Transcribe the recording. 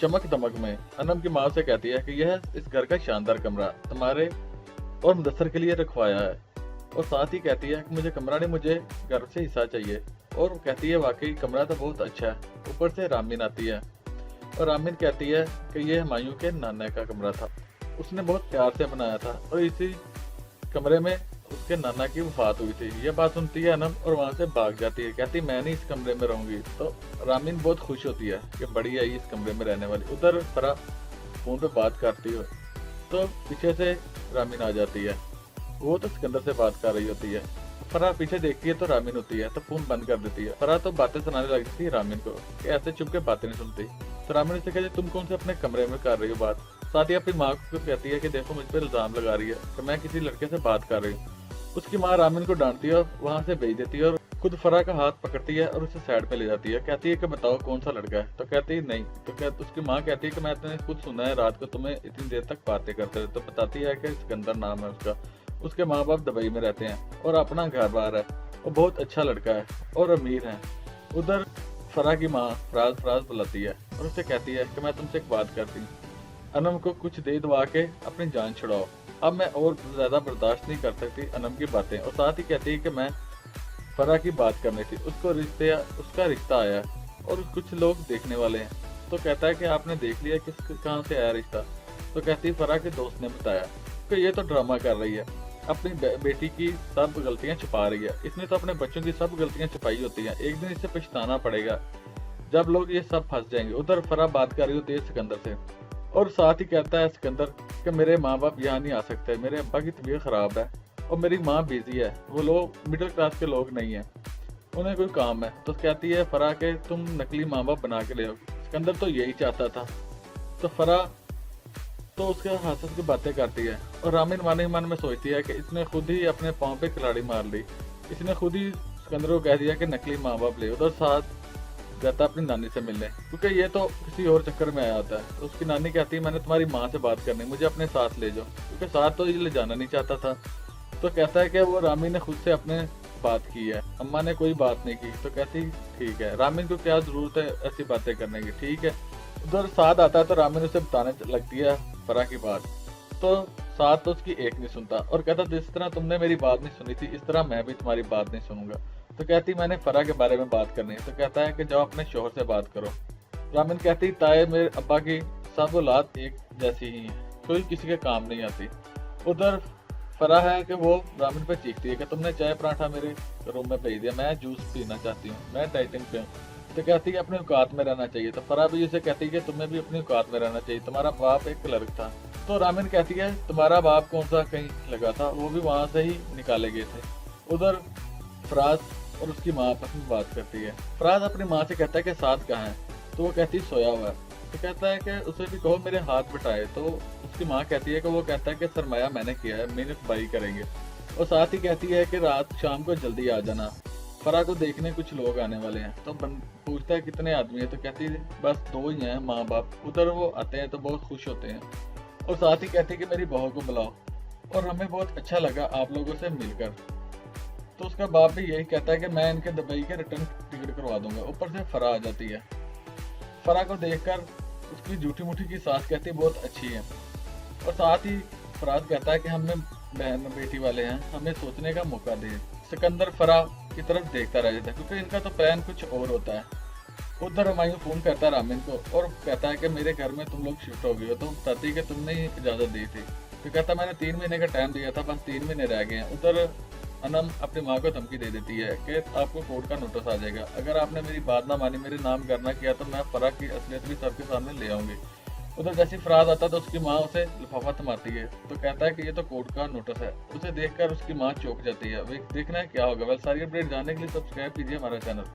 चमक दमक में अनम की माँ से कहती है कि यह इस घर का शानदार कमरा तुम्हारे और मुदस्सर के लिए रखवाया है। और साथ ही कहती है कि मुझे कमरा नहीं, मुझे घर से हिस्सा चाहिए। और वो कहती है वाकई कमरा तो बहुत अच्छा है। ऊपर से रामीन आती है और रामीन कहती है कि यह हुमायूं के नाना का कमरा था, उसने बहुत प्यार से बनाया था और इसी कमरे में उसके नाना की वफात हुई थी। यह बात सुनती है अनम और वहां से भाग जाती है, कहती मैं नहीं इस कमरे में रहूंगी। तो रामीन बहुत खुश होती है कि बड़ी आई इस कमरे में रहने वाली। उधर फरा फोन पे बात करती हो तो पीछे से रामीन आ जाती है, वो तो सिकंदर से बात कर रही होती है। फरा पीछे देखती है तो रामीन होती है, तो फोन बंद कर देती है। फरा तो बातें सुनाने लगती है रामीन को कि ऐसे चुप के बातें नहीं सुनती। तो रामीन उससे कहती तुम कौन से अपने कमरे में कर रही हो बात। साथ ही अपनी माँ को कहती है कि देखो मुझ पर इल्जाम लगा रही है कि मैं किसी लड़के से बात कर रही हूँ। उसकी माँ रामीन को डांटती है और वहां से भेज देती है और खुद फरा का हाथ पकड़ती है और उसे साइड पे ले जाती है। कहती है कि बताओ कौन सा लड़का है। तो कहती है नहीं। तो उसकी माँ कहती है कि मैंने खुद सुना है रात को तुम्हें इतनी देर तक बातें करते रहे। तो बताती है कि सिकंदर नाम है उसका, उसके माँ बाप दुबई में रहते हैं और अपना घर बार है और बहुत अच्छा लड़का है और अमीर है। उधर फरा की माँ फराज फराज बुलाती है और उससे कहती है कि मैं तुमसे एक बात करती हूँ, अनम को कुछ दे दवा के अपनी जान छुड़ाओ। अब मैं और ज्यादा बर्दाश्त नहीं कर सकती अनम की बातें। और साथ ही कहती है कि मैं फरा की बात करनी थी, उसका रिश्ता आया और कुछ लोग देखने वाले हैं। तो कहता है कि आपने देख लिया किस कहाँ से आया रिश्ता। तो कहती है फरा के दोस्त ने बताया कि ये तो ड्रामा कर रही है, अपनी बेटी की सब गलतियां छुपा रही है। इसने तो अपने बच्चों की सब गलतियां छुपाई होती हैं, एक दिन इसे पछताना पड़ेगा जब लोग ये सब फंस जाएंगे। उधर फरा बात कर रही होती है सिकंदर से और साथ ही कहता है सिकंदर कि मेरे माँ बाप यहाँ नहीं आ सकते, मेरे अब्बा की तबीयत खराब है और मेरी माँ बिजी है, वो लोग मिडिल क्लास के लोग नहीं है, उन्हें कोई काम है। तो कहती है फरा के तुम नकली माँ बाप बना के ले आओ। सिकंदर तो यही चाहता था। तो फरा तो उसके हंस की बातें करती है और रामीन मन ही मन में सोचती है कि इसने खुद ही अपने पाँव पे खिलाड़ी मार ली, इसने खुद ही सिकंदर को कह दिया कि नकली माँ बाप ले। उधर साथ जाता अपनी नानी से मिलने, क्योंकि ये तो किसी और चक्कर में आया होता है। तो उसकी नानी कहती है मैंने तुम्हारी माँ से बात करनी, मुझे अपने साथ ले जाओ, क्योंकि साथ तो ये ले जाना नहीं चाहता था। तो कहता है कि वो रामीन ने खुद से अपने बात की है, अम्मा ने कोई बात नहीं की। तो कहती ठीक है, रामीन को क्या जरूरत है ऐसी बातें करने की, ठीक है। उधर साथ आता है तो रामीन उसे बताने लगती है फरा की बात। तो साथ तो उसकी एक नहीं सुनता और कहता जिस तरह तुमने मेरी बात नहीं सुनी थी इस तरह मैं भी तुम्हारी बात नहीं सुनूंगा। तो कहती मैंने फरा के बारे में बात करनी है। तो कहता है कि जाओ अपने शोहर से बात करो। रामीन कहती ताए मेरे अब्बा की सब औलाद एक जैसी ही है, कोई किसी के काम नहीं आती। उधर फरा है कि वो रामीन पे चीखती है कि तुमने चाय पराठा मेरे रूम में भेज दिया, मैं जूस पीना चाहती हूँ, मैं डाइटिंग पे हूँ। तो कहती है अपनी औकात में रहना चाहिए। तो फरा भी उसे कहती है कि तुम्हें भी अपनी औकात में रहना चाहिए, तुम्हारा बाप एक क्लर्क था। तो रामीन कहती है तुम्हारा बाप कौन सा कहीं लगा था, वो भी वहां से ही निकाले गए थे। उधर फराज और उसकी माँ आपस में बात करती है। फराज अपनी माँ से कहता है कि साथ कहाँ है। तो वो कहती है सोया हुआ है। तो कहता है कि उसे भी कहो मेरे हाथ बटाए। तो उसकी माँ कहती है कि वो कहता है कि सरमाया मैंने किया है, मेहनत भाई करेंगे। और साथ ही कहती है कि रात शाम को जल्दी आ जाना, फरा को देखने कुछ लोग आने वाले हैं। तो पूछता है कितने आदमी है। तो कहती है बस 2 ही हैं माँ बाप। उधर वो आते हैं तो बहुत खुश होते हैं और साथ ही कहती है कि मेरी बहू को बुलाओ और हमें बहुत अच्छा लगा आप लोगों से मिलकर। तो उसका बाप भी यही कहता है कि मैं इनके दुबई के रिटर्न टिकट करवा दूंगा। ऊपर से फरा आ जाती है। फरा को देखकर उसकी झूठी मुठी की सास कहती बहुत अच्छी है। और साथ ही फराज कहता है कि हमें बहन बेटी वाले हैं, हमें सोचने का मौका दे। सिकंदर फरा की तरफ देखता रह जाता है क्योंकि इनका तो प्लान कुछ और होता है। उधर हुमायूं फोन करता है रामीन को और कहता है कि मेरे घर में तुम लोग शिफ्ट हो गए हो। तो बताती है कि तुमने ही इजाजत दी थी। तो कहता मैंने 3 महीने का टाइम दिया था, बस 3 महीने रह गए हैं। उधर अनम अपनी माँ को धमकी दे देती है कि आपको कोर्ट का नोटिस आ जाएगा, अगर आपने मेरी बात ना मानी, मेरे नाम करना किया तो मैं फरा की असलियत भी सबके सामने ले आऊंगी। उधर जैसे फराज आता तो उसकी माँ उसे लिफाफा थमाती है। तो कहता है कि ये तो कोर्ट का नोटिस है। उसे देखकर उसकी माँ चौंक जाती है। देखना है क्या होगा। वह सारी अपडेट जानने के लिए सब्सक्राइब कीजिए हमारा चैनल।